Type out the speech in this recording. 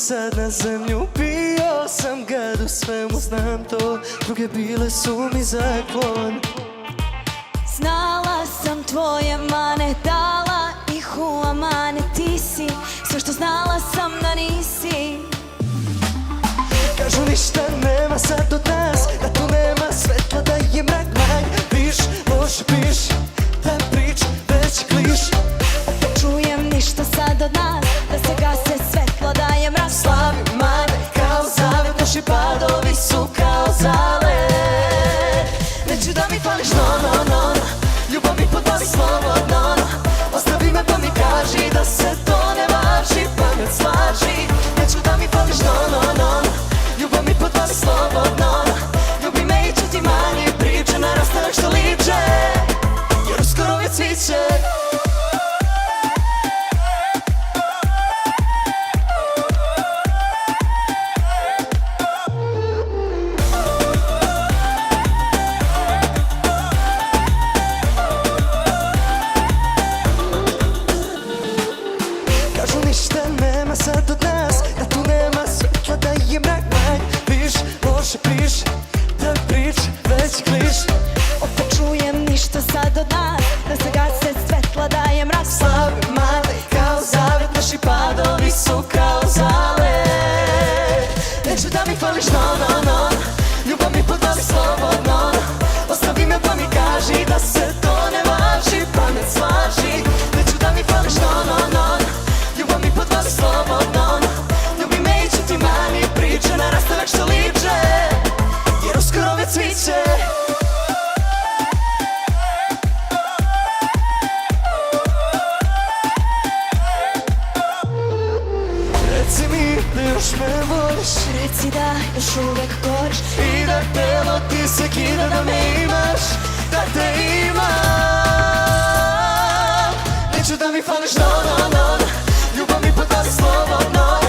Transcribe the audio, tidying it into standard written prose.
sad na zemlju. Bio sam gad u svemu, znam to, druge bile su mi zaklon. Znala sam tvoje mane, dala ih u amanet, ti si sve što znala sam da nisi. Kažu ništa nema sad od nas, da tu nema svetla, da je mrak manj. Piš, loše piš, da prič, već kliš. Opet čujem ništa sad od nas, da se gase svetlo, da je mrak. Slavim manje kao zavet, naši padovi su kao zale. Neću da mi fališ, no, no, no, no. Ljubav mi podvali slobodno, no. Ostavi me pa mi kaži da se to ne važi, pamet slaži. Neću da mi fališ, no, no, no, no. Ljubav mi podvali slobodno, no. Ljubi me i čuti manje priče, narastane što liče, jer uskoro je cviće. Ništa nema sad od nas, da tu nema svetla, da je mrak manj. Piš, loše piš, da prič, već kliš. Opet čujem ništa sad od nas, da se gase svetla, da je mrak. Slavim manje kao zavet, naši padovi su kao zale. Neću da mi fališ, no, no, no. Ljubav mi podvali slobodno, no. Ostavi me pa mi kaži da se to ne važi, pamet slaži. Neću da mi fališ, no, no, no. Ljubav mi podvali slobodno, no. Ljubi me i čuti manje priče, narastane što liče, jer uskoro već cviće. Reci mi da još me voliš, Reci da još uvek goriš i da telo ti se kida da me imaš, da te imam. Neću da mi fališ, no, no, no, no. Ljubav mi podvali slobodno,